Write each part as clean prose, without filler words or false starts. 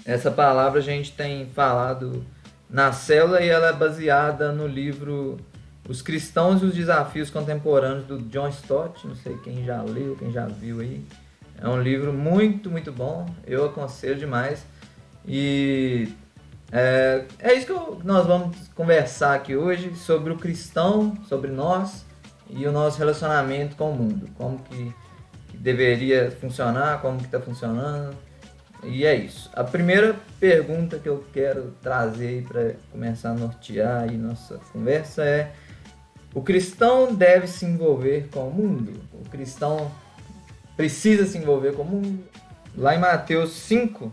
Essa palavra a gente tem falado na célula e ela é baseada no livro Os Cristãos e os Desafios Contemporâneos do John Stott. Não sei quem já leu, quem já viu aí. É um livro muito, muito bom. Eu aconselho demais. E é isso que nós vamos conversar aqui hoje sobre o cristão, sobre nós e o nosso relacionamento com o mundo. Como que deveria funcionar, como que está funcionando. E é isso. A primeira pergunta que eu quero trazer para começar a nortear aí nossa conversa é: o cristão deve se envolver com o mundo? O cristão precisa se envolver com o mundo? Lá em Mateus 5,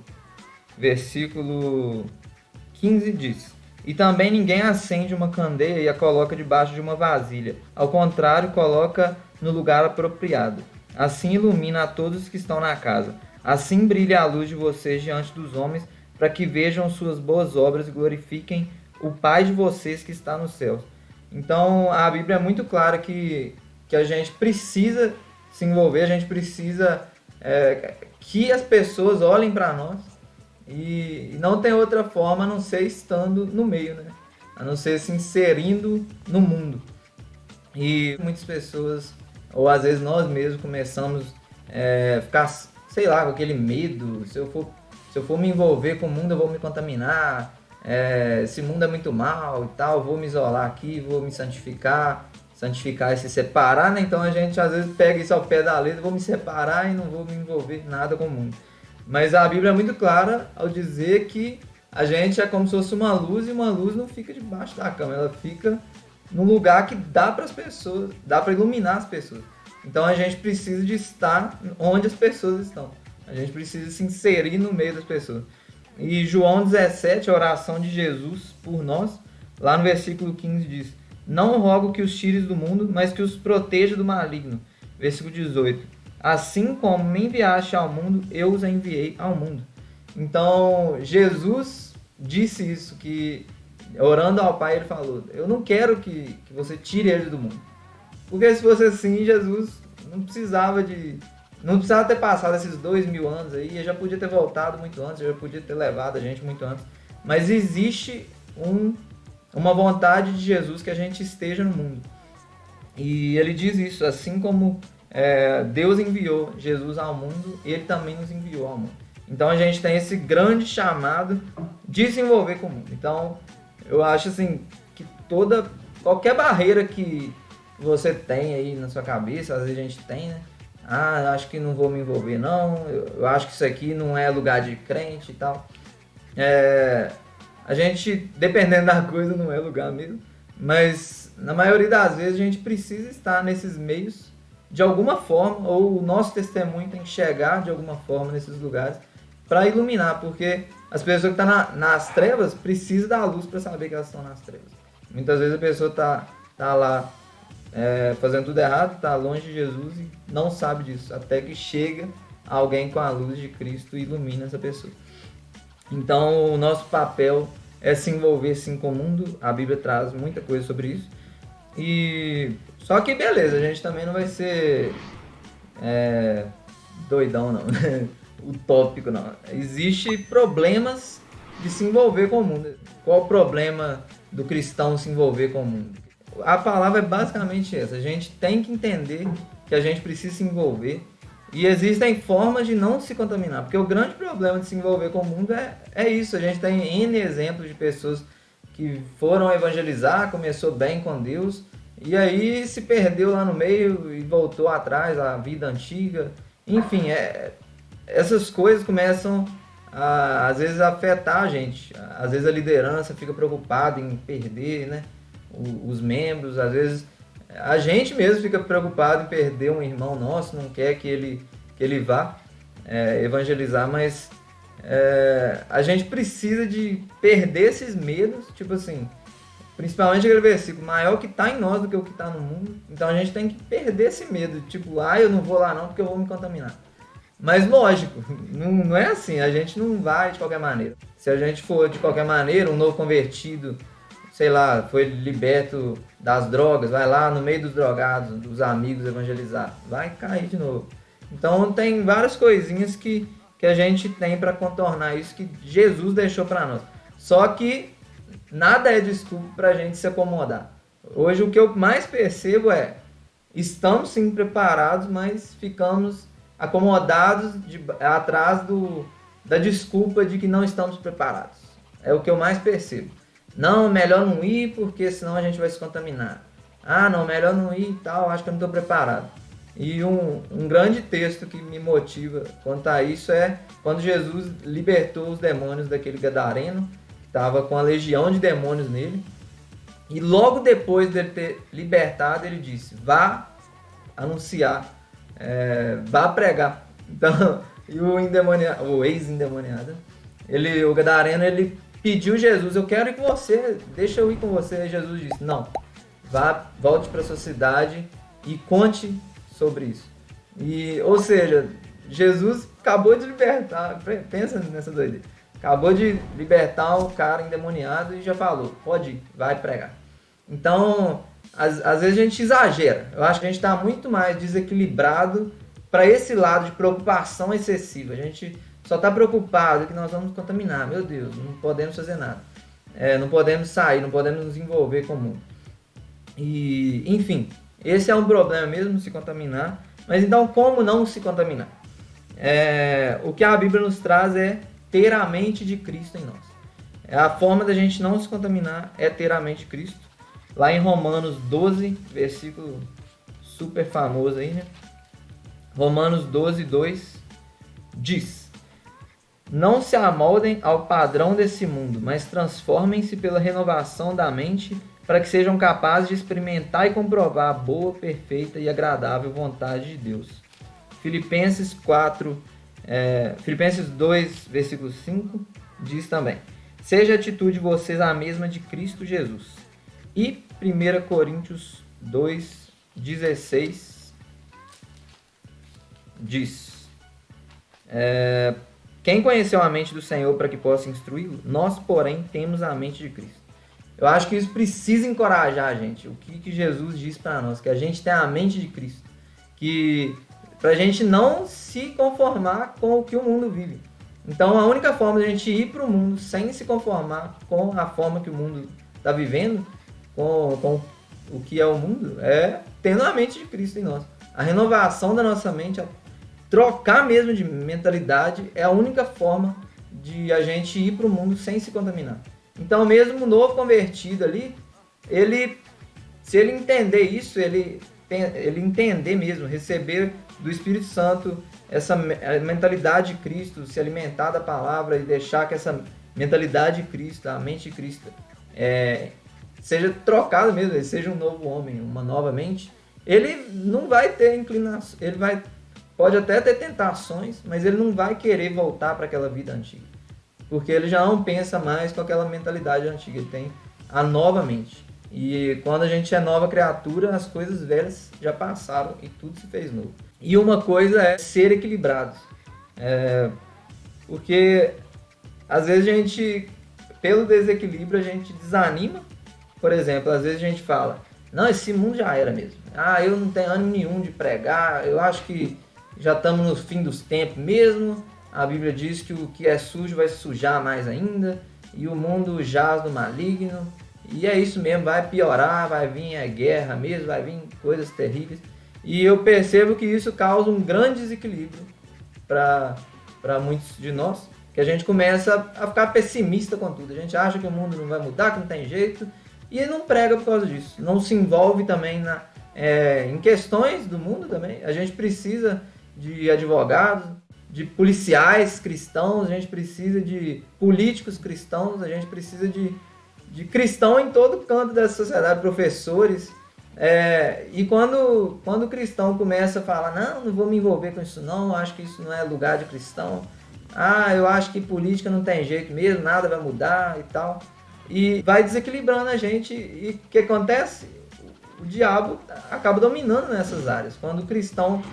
versículo 15 diz: E também ninguém acende uma candeia e a coloca debaixo de uma vasilha. Ao contrário, coloca no lugar apropriado. Assim ilumina a todos os que estão na casa. Assim brilha a luz de vocês diante dos homens, para que vejam suas boas obras e glorifiquem o Pai de vocês que está nos céus. Então a Bíblia é muito clara que a gente precisa se envolver, a gente precisa que as pessoas olhem para nós e não tem outra forma a não ser estando no meio, né? A não ser se inserindo no mundo. E muitas pessoas, ou às vezes nós mesmos, começamos a ficar, sei lá, com aquele medo. Se eu for me envolver com o mundo, eu vou me contaminar. Esse mundo é muito mal e tal, vou me isolar aqui, vou me santificar. Santificar é se separar, né? Então a gente às vezes pega isso ao pé da letra, vou me separar e não vou me envolver nada com o mundo. Mas a Bíblia é muito clara ao dizer que a gente é como se fosse uma luz e uma luz não fica debaixo da cama, ela fica num lugar que dá para as pessoas, dá para iluminar as pessoas. Então a gente precisa de estar onde as pessoas estão. A gente precisa se inserir no meio das pessoas. E João 17, a oração de Jesus por nós, lá no versículo 15 diz: Não rogo que os tires do mundo, mas que os proteja do maligno. Versículo 18: Assim como me enviaste ao mundo, eu os enviei ao mundo. Então Jesus disse isso, que orando ao Pai ele falou: Eu não quero que você tire eles do mundo. Porque se fosse assim, Jesus não precisava ter passado esses 2000 anos aí, ele já podia ter voltado muito antes, já podia ter levado a gente muito antes. Mas existe uma vontade de Jesus que a gente esteja no mundo. E ele diz isso, assim como Deus enviou Jesus ao mundo, ele também nos enviou ao mundo. Então a gente tem esse grande chamado de se envolver com o mundo. Então eu acho assim que qualquer barreira que você tem aí na sua cabeça, às vezes a gente tem, né? Ah, acho que não vou me envolver não, eu acho que isso aqui não é lugar de crente e tal. A gente, dependendo da coisa, não é lugar mesmo. Mas na maioria das vezes a gente precisa estar nesses meios de alguma forma, ou o nosso testemunho tem que chegar de alguma forma nesses lugares para iluminar, porque as pessoas que estão nas trevas precisam da luz para saber que elas estão nas trevas. Muitas vezes a pessoa tá lá fazendo tudo errado, está longe de Jesus e não sabe disso, até que chega alguém com a luz de Cristo e ilumina essa pessoa. Então o nosso papel é se envolver sim com o mundo, a Bíblia traz muita coisa sobre isso. E só que beleza, a gente também não vai ser doidão não, utópico não. Existem problemas de se envolver com o mundo. Qual o problema do cristão se envolver com o mundo? A palavra é basicamente essa. A gente tem que entender que a gente precisa se envolver e existem formas de não se contaminar, porque o grande problema de se envolver com o mundo é isso. A gente tem N exemplos de pessoas que foram evangelizar, começou bem com Deus e aí se perdeu lá no meio e voltou atrás à vida antiga. Enfim, essas coisas começam às vezes a afetar a gente. Às vezes a liderança fica preocupada em perder, né, os membros. Às vezes a gente mesmo fica preocupado em perder um irmão nosso, não quer que ele vá evangelizar, mas a gente precisa de perder esses medos, tipo assim, principalmente aquele versículo, maior que está em nós do que o que está no mundo. Então a gente tem que perder esse medo, tipo, eu não vou lá não porque eu vou me contaminar. Mas lógico, não é assim, a gente não vai de qualquer maneira. Se a gente for de qualquer maneira, um novo convertido, sei lá, foi liberto das drogas, vai lá no meio dos drogados, dos amigos evangelizar, vai cair de novo. Então tem várias coisinhas que que a gente tem para contornar isso que Jesus deixou para nós. Só que nada é desculpa para a gente se acomodar. Hoje o que eu mais percebo é, estamos sim preparados, mas ficamos acomodados atrás da desculpa de que não estamos preparados. É o que eu mais percebo. Não, melhor não ir porque senão a gente vai se contaminar. Ah, não, melhor não ir e tal, acho que eu não estou preparado. E um grande texto que me motiva quanto a isso é quando Jesus libertou os demônios daquele gadareno, que estava com a legião de demônios nele. E logo depois dele ter libertado, ele disse, vá anunciar, vá pregar. Então, e o ex-endemoniado, o gadareno, ele pediu Jesus, eu quero ir com você, deixa eu ir com você. E Jesus disse, não, volte para sua cidade e conte sobre isso. Ou seja, Jesus acabou de libertar, pensa nessa doideira, acabou de libertar o cara endemoniado e já falou, pode ir, vai pregar. Então, às vezes a gente exagera. Eu acho que a gente está muito mais desequilibrado para esse lado de preocupação excessiva. A gente só está preocupado que nós vamos contaminar. Meu Deus, não podemos fazer nada. Não podemos sair, não podemos nos envolver com o mundo. E, enfim, esse é um problema mesmo, se contaminar. Mas então, como não se contaminar? O que a Bíblia nos traz é ter a mente de Cristo em nós. A forma da gente não se contaminar é ter a mente de Cristo. Lá em Romanos 12, versículo super famoso aí, né? Romanos 12, 2 diz: não se amoldem ao padrão desse mundo, mas transformem-se pela renovação da mente, para que sejam capazes de experimentar e comprovar a boa, perfeita e agradável vontade de Deus. Filipenses 2, versículo 5 diz também: seja a atitude de vocês a mesma de Cristo Jesus. E 1 Coríntios 2, 16 diz: quem conheceu a mente do Senhor para que possa instruí-lo? Nós, porém, temos a mente de Cristo. Eu acho que isso precisa encorajar a gente. O que Jesus diz para nós? Que a gente tem a mente de Cristo. Que para a gente não se conformar com o que o mundo vive. Então, a única forma de a gente ir para o mundo sem se conformar com a forma que o mundo está vivendo, com o que é o mundo, é tendo a mente de Cristo em nós. A renovação da nossa mente, trocar mesmo de mentalidade, é a única forma de a gente ir para o mundo sem se contaminar. Então, mesmo o novo convertido ali, se ele entender isso, ele entender mesmo, receber do Espírito Santo essa mentalidade de Cristo, se alimentar da palavra e deixar que essa mentalidade de Cristo, a mente de Cristo, seja trocado mesmo, ele seja um novo homem, uma nova mente, ele não vai ter inclinação, pode até ter tentações, mas ele não vai querer voltar para aquela vida antiga, porque ele já não pensa mais com aquela mentalidade antiga, ele tem a nova mente. E quando a gente é nova criatura, as coisas velhas já passaram e tudo se fez novo. E uma coisa é ser equilibrados, porque às vezes a gente, pelo desequilíbrio, a gente desanima. Por exemplo, às vezes a gente fala, não, esse mundo já era mesmo. Eu não tenho ânimo nenhum de pregar, eu acho que já estamos no fim dos tempos mesmo. A Bíblia diz que o que é sujo vai se sujar mais ainda, e o mundo jaz do maligno. E é isso mesmo, vai piorar, vai vir a guerra mesmo, vai vir coisas terríveis. E eu percebo que isso causa um grande desequilíbrio para muitos de nós, que a gente começa a ficar pessimista com tudo. A gente acha que o mundo não vai mudar, que não tem jeito, e não prega por causa disso. Não se envolve também em questões do mundo também. A gente precisa de advogados, de policiais cristãos, a gente precisa de políticos cristãos, a gente precisa de cristão em todo canto dessa sociedade, professores. E quando o cristão começa a falar, não vou me envolver com isso não, acho que isso não é lugar de cristão, eu acho que política não tem jeito mesmo, nada vai mudar e tal, e vai desequilibrando a gente. E o que acontece? O diabo acaba dominando nessas áreas. Quando o cristão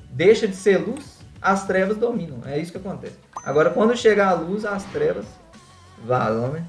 deixa de ser luz, as trevas dominam, é isso que acontece. Agora, quando chega a luz, as trevas vazam, né?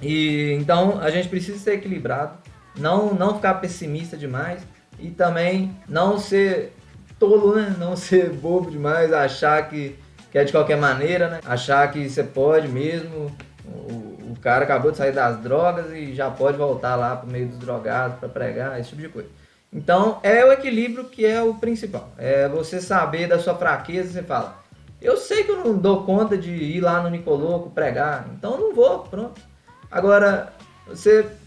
E então a gente precisa ser equilibrado, não ficar pessimista demais, e também não ser tolo, né? Não ser bobo demais, achar que é de qualquer maneira, né? Achar que você pode mesmo. O cara acabou de sair das drogas e já pode voltar lá pro meio dos drogados para pregar, esse tipo de coisa. Então, é o equilíbrio que é o principal. É você saber da sua fraqueza, você fala, eu sei que eu não dou conta de ir lá no Nicoloco pregar, então eu não vou, pronto. Agora,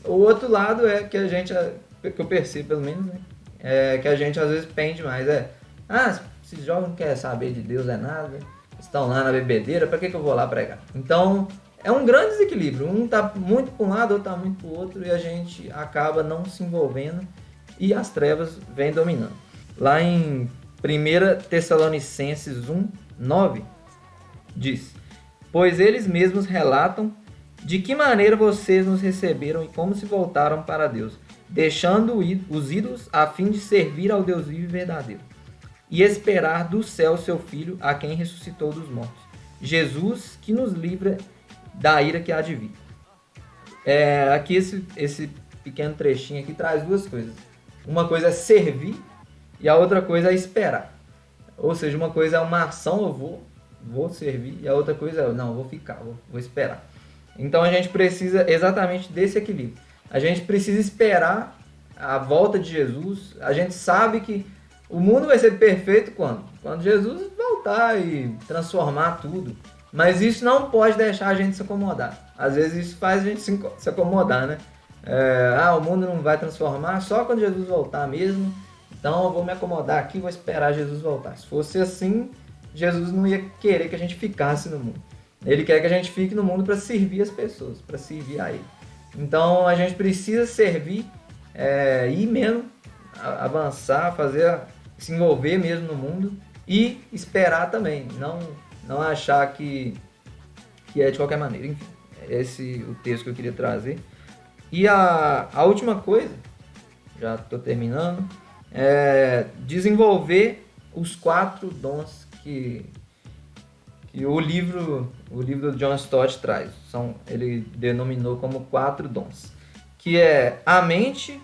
o outro lado é que a gente, que eu percebo pelo menos, né? É que a gente às vezes pende mais. Esses jovens não querem saber de Deus, é nada, estão lá na bebedeira, para que eu vou lá pregar? Então, é um grande desequilíbrio. Um tá muito para um lado, outro tá muito para o outro, e a gente acaba não se envolvendo e as trevas vêm dominando. Lá em 1 Tessalonicenses 1:9 diz: pois eles mesmos relatam de que maneira vocês nos receberam e como se voltaram para Deus, deixando os ídolos a fim de servir ao Deus vivo e verdadeiro, e esperar do céu seu Filho, a quem ressuscitou dos mortos, Jesus, que nos livra da ira que há de vir. Aqui esse pequeno trechinho aqui traz duas coisas. Uma coisa é servir e a outra coisa é esperar. Ou seja, uma coisa é uma ação, eu vou servir, e a outra coisa é, não, eu vou ficar, vou esperar. Então a gente precisa exatamente desse equilíbrio. A gente precisa esperar a volta de Jesus. A gente sabe que o mundo vai ser perfeito quando? Quando Jesus voltar e transformar tudo. Mas isso não pode deixar a gente se acomodar. Às vezes isso faz a gente se acomodar, né? O mundo não vai transformar só quando Jesus voltar mesmo. Então eu vou me acomodar aqui, vou esperar Jesus voltar. Se fosse assim, Jesus não ia querer que a gente ficasse no mundo. Ele quer que a gente fique no mundo para servir as pessoas, para servir a Ele. Então a gente precisa servir, ir mesmo, avançar, se envolver mesmo no mundo e esperar também. Não achar que é de qualquer maneira. Enfim, esse é o texto que eu queria trazer. E a última coisa, já estou terminando, é desenvolver os 4 dons que o livro do John Stott traz. Ele denominou como 4 dons. Que é a mente,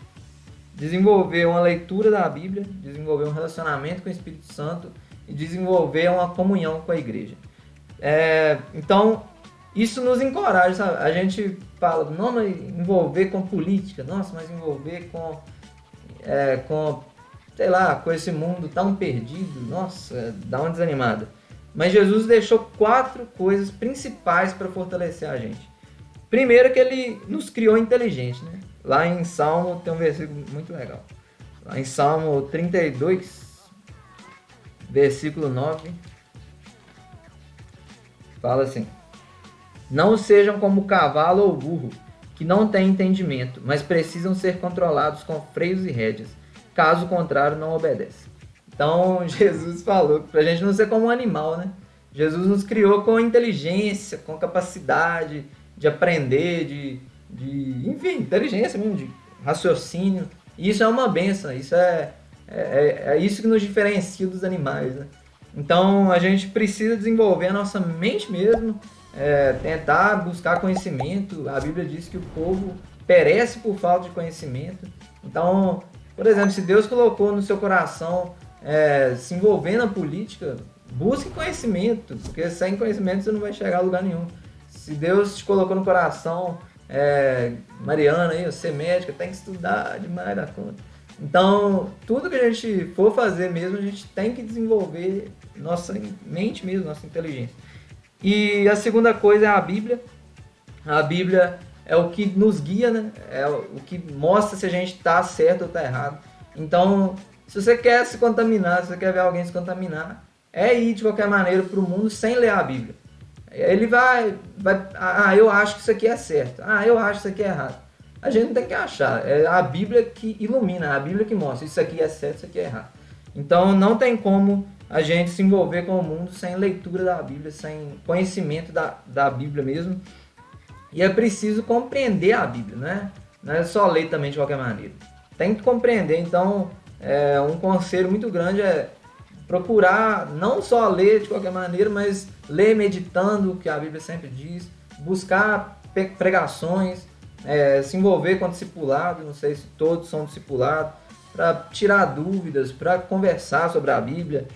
desenvolver uma leitura da Bíblia, desenvolver um relacionamento com o Espírito Santo e desenvolver uma comunhão com a igreja. Então, isso nos encoraja, sabe? A gente fala, não, mas envolver com política, nossa, mas envolver com sei lá, com esse mundo tão perdido, nossa, dá uma desanimada. Mas Jesus deixou 4 coisas principais para fortalecer a gente. Primeiro que ele nos criou inteligente, né? Lá em Salmo tem um versículo muito legal. Lá em Salmo 32, versículo 9, fala assim: não sejam como o cavalo ou o burro, que não têm entendimento, mas precisam ser controlados com freios e rédeas. Caso contrário, não obedecem. Então, Jesus falou para a gente não ser como um animal, né? Jesus nos criou com inteligência, com capacidade de aprender, enfim, inteligência mesmo, de raciocínio. E isso é uma bênção, isso é isso que nos diferencia dos animais, né? Então, a gente precisa desenvolver a nossa mente mesmo, tentar buscar conhecimento. A Bíblia diz que o povo perece por falta de conhecimento. Então, por exemplo, se Deus colocou no seu coração se envolver na política, busque conhecimento, porque sem conhecimento você não vai chegar a lugar nenhum. Se Deus te colocou no coração, Mariana, aí, você médica, tem que estudar demais da conta. Então, tudo que a gente for fazer mesmo, a gente tem que desenvolver nossa mente mesmo, nossa inteligência. E a segunda coisa é a Bíblia. A Bíblia é o que nos guia, né? É o que mostra se a gente está certo ou está errado. Então, se você quer se contaminar, se você quer ver alguém se contaminar, ir de qualquer maneira para o mundo sem ler a Bíblia. Ele vai, eu acho que isso aqui é certo. Eu acho que isso aqui é errado. A gente não tem que achar. É a Bíblia que ilumina, a Bíblia que mostra. Isso aqui é certo, isso aqui é errado. Então, não tem como a gente se envolver com o mundo sem leitura da Bíblia, sem conhecimento da Bíblia mesmo. E é preciso compreender a Bíblia, né? Não é só ler também de qualquer maneira. Tem que compreender. Então, um conselho muito grande é procurar não só ler de qualquer maneira, mas ler meditando o que a Bíblia sempre diz, buscar pregações, se envolver com discipulado. Não sei se todos são discipulados, para tirar dúvidas, para conversar sobre a Bíblia,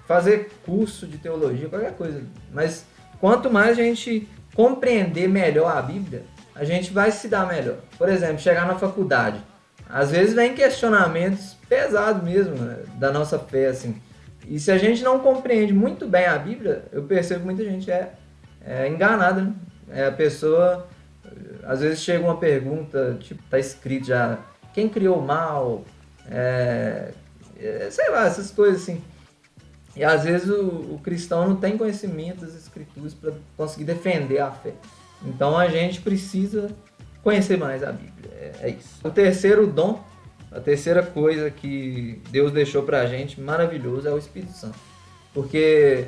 fazer curso de teologia, qualquer coisa. Mas quanto mais a gente compreender melhor a Bíblia, a gente vai se dar melhor. Por exemplo, chegar na faculdade. Às vezes vem questionamentos pesados mesmo, né, da nossa fé, assim. E se a gente não compreende muito bem a Bíblia, eu percebo que muita gente é enganada, né? A pessoa, às vezes chega uma pergunta, tipo, tá escrito já, quem criou o mal? Sei lá, essas coisas assim. E às vezes o cristão não tem conhecimento das escrituras para conseguir defender a fé. Então a gente precisa conhecer mais a Bíblia. É isso. O terceiro dom, a terceira coisa que Deus deixou pra gente, maravilhoso, é o Espírito Santo. Porque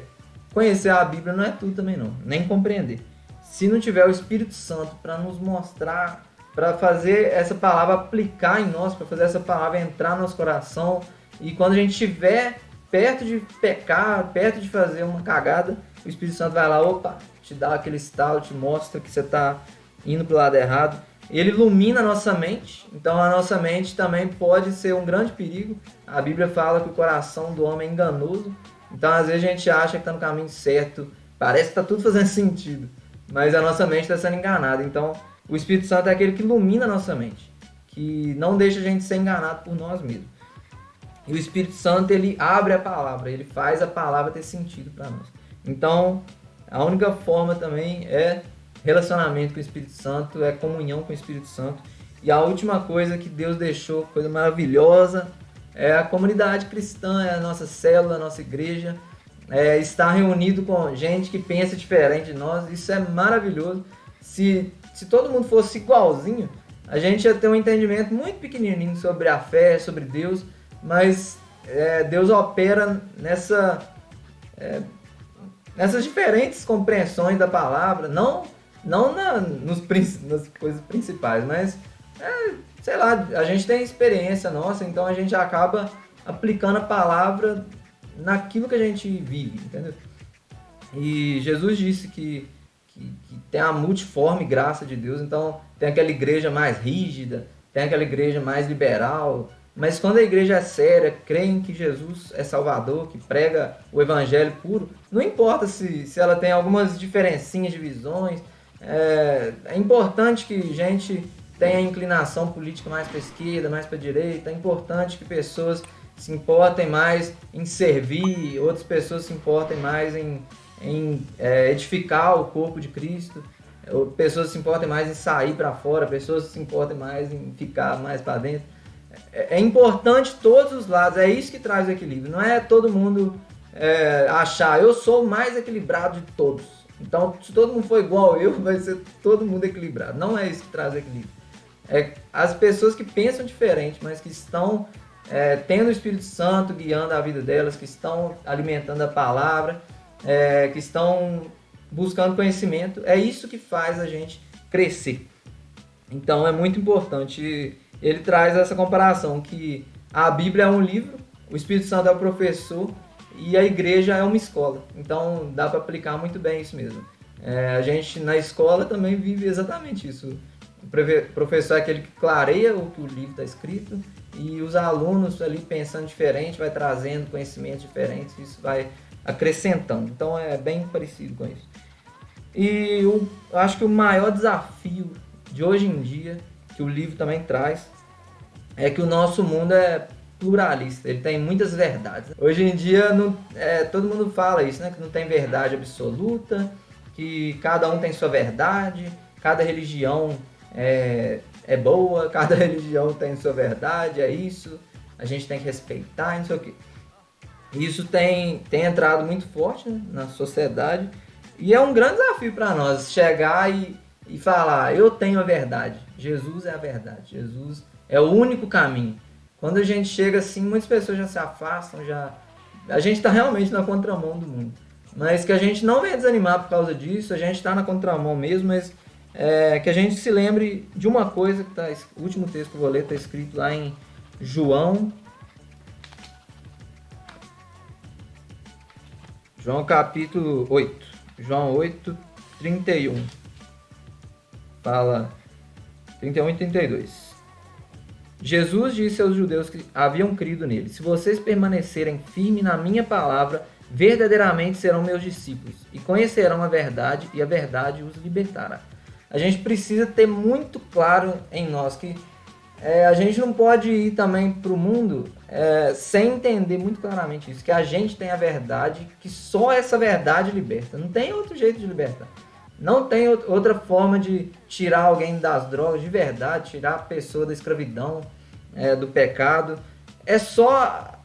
conhecer a Bíblia não é tudo também não, nem compreender. Se não tiver o Espírito Santo para nos mostrar, para fazer essa palavra aplicar em nós, para fazer essa palavra entrar no nosso coração, e quando a gente estiver perto de pecar, perto de fazer uma cagada, o Espírito Santo vai lá, opa, te dá aquele estalo, te mostra que você está indo para o lado errado. Ele ilumina a nossa mente, então a nossa mente também pode ser um grande perigo. A Bíblia fala que o coração do homem é enganoso, então às vezes a gente acha que está no caminho certo, parece que está tudo fazendo sentido, mas a nossa mente está sendo enganada. Então o Espírito Santo é aquele que ilumina a nossa mente, que não deixa a gente ser enganado por nós mesmos. E o Espírito Santo, ele abre a palavra, ele faz a palavra ter sentido para nós. Então a única forma também é relacionamento com o Espírito Santo, é comunhão com o Espírito Santo. E a última coisa que Deus deixou, coisa maravilhosa, é a comunidade cristã, é a nossa célula, a nossa igreja, estar reunido com gente que pensa diferente de nós. Isso é maravilhoso. Se todo mundo fosse igualzinho, a gente ia ter um entendimento muito pequenininho sobre a fé, sobre Deus, mas Deus opera nessas diferentes compreensões da palavra, não nas coisas principais, mas sei lá, a gente tem experiência nossa, então a gente acaba aplicando a palavra naquilo que a gente vive, entendeu? E Jesus disse que tem a multiforme graça de Deus, então tem aquela igreja mais rígida, tem aquela igreja mais liberal, mas quando a igreja é séria, crê em que Jesus é Salvador, que prega o evangelho puro, não importa se ela tem algumas diferencinhas de visões. É importante que gente tenha inclinação política mais para a esquerda, mais para a direita. É importante que pessoas se importem mais em servir, outras pessoas se importem mais em edificar o corpo de Cristo, pessoas se importem mais em sair para fora, pessoas se importem mais em ficar mais para dentro. É importante todos os lados, é isso que traz o equilíbrio. Não é todo mundo achar, eu sou o mais equilibrado de todos. Então, se todo mundo for igual eu, vai ser todo mundo equilibrado. Não é isso que traz o equilíbrio. É as pessoas que pensam diferente, mas que estão tendo o Espírito Santo guiando a vida delas, que estão alimentando a palavra, que estão buscando conhecimento. É isso que faz a gente crescer. Então, é muito importante. Ele traz essa comparação que a Bíblia é um livro, o Espírito Santo é o professor e a igreja é uma escola. Então dá para aplicar muito bem isso mesmo. A gente na escola também vive exatamente isso. O professor é aquele que clareia o que o livro está escrito e os alunos ali pensando diferente, vai trazendo conhecimentos diferentes, isso vai acrescentando. Então é bem parecido com isso. E eu acho que o maior desafio de hoje em dia, que o livro também traz, é que o nosso mundo é pluralista, ele tem muitas verdades. Hoje em dia todo mundo fala isso, né? Que não tem verdade absoluta, que cada um tem sua verdade, cada religião é boa, cada religião tem sua verdade, é isso, a gente tem que respeitar, não sei o quê. Isso tem entrado muito forte, né, na sociedade, e é um grande desafio para nós chegar e falar, eu tenho a verdade, Jesus é a verdade, Jesus é o único caminho. Quando a gente chega assim, muitas pessoas já se afastam, a gente está realmente na contramão do mundo. Mas que a gente não venha desanimar por causa disso, a gente está na contramão mesmo, mas que a gente se lembre de uma coisa que o último texto que eu vou ler está escrito lá em João capítulo 8, João 8, 31. Fala 31 e 32. Jesus disse aos judeus que haviam crido nele: se vocês permanecerem firmes na minha palavra, verdadeiramente serão meus discípulos e conhecerão a verdade, e a verdade os libertará. A gente precisa ter muito claro em nós que a gente não pode ir também para o mundo sem entender muito claramente isso, que a gente tem a verdade, que só essa verdade liberta. Não tem outro jeito de libertar. Não tem outra forma de tirar alguém das drogas, de verdade, tirar a pessoa da escravidão, do pecado. É só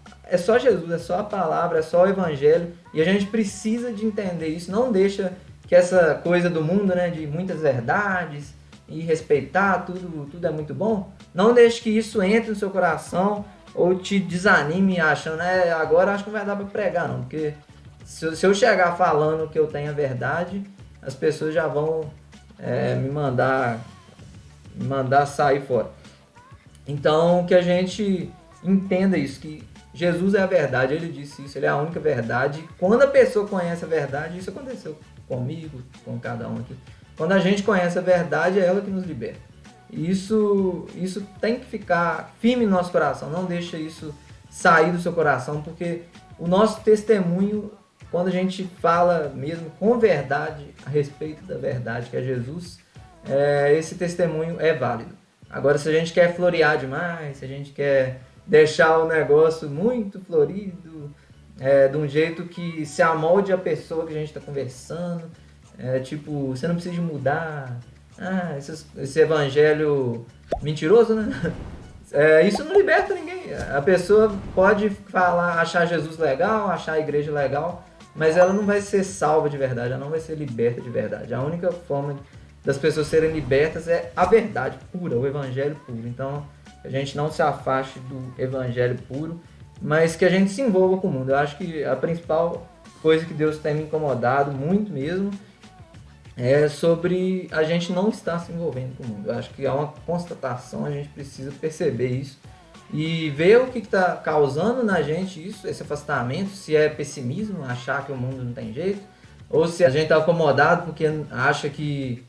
Jesus, é só a palavra, é só o evangelho. E a gente precisa de entender isso. Não deixa que essa coisa do mundo, né, de muitas verdades e respeitar, tudo é muito bom. Não deixe que isso entre no seu coração ou te desanime achando, agora acho que não vai dar para pregar não. Porque se eu chegar falando que eu tenho a verdade, as pessoas já vão me mandar sair fora. Então, que a gente entenda isso, que Jesus é a verdade, ele disse isso, ele é a única verdade. Quando a pessoa conhece a verdade, isso aconteceu comigo, com cada um aqui. Quando a gente conhece a verdade, é ela que nos liberta. E isso tem que ficar firme no nosso coração, não deixa isso sair do seu coração, porque o nosso testemunho, quando a gente fala mesmo com verdade a respeito da verdade que é Jesus, esse testemunho é válido. Agora, se a gente quer florear demais, se a gente quer deixar o negócio muito florido, de um jeito que se amolde a pessoa que a gente está conversando, tipo, você não precisa mudar, esse evangelho mentiroso, né? Isso não liberta ninguém. A pessoa pode falar, achar Jesus legal, achar a igreja legal, mas ela não vai ser salva de verdade, ela não vai ser liberta de verdade. A única forma das pessoas serem libertas é a verdade pura, o evangelho puro. Então, a gente não se afaste do evangelho puro, mas que a gente se envolva com o mundo. Eu acho que a principal coisa que Deus tem me incomodado muito mesmo é sobre a gente não estar se envolvendo com o mundo. Eu acho que é uma constatação, a gente precisa perceber isso e ver o que está causando na gente isso, esse afastamento, se é pessimismo, achar que o mundo não tem jeito, ou se a gente está acomodado porque acha que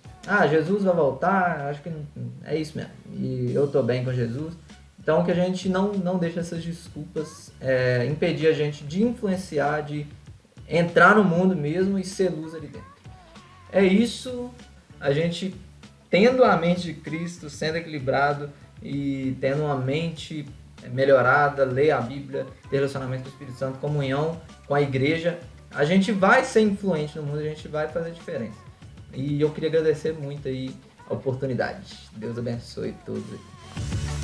Jesus vai voltar, acho que não, é isso mesmo, e eu estou bem com Jesus. Então que a gente não deixe essas desculpas impedir a gente de influenciar, de entrar no mundo mesmo e ser luz ali dentro. É isso, a gente tendo a mente de Cristo, sendo equilibrado e tendo uma mente melhorada, ler a Bíblia, ter relacionamento com o Espírito Santo, comunhão com a igreja, a gente vai ser influente no mundo, a gente vai fazer diferença. E eu queria agradecer muito aí a oportunidade. Deus abençoe todos aqui.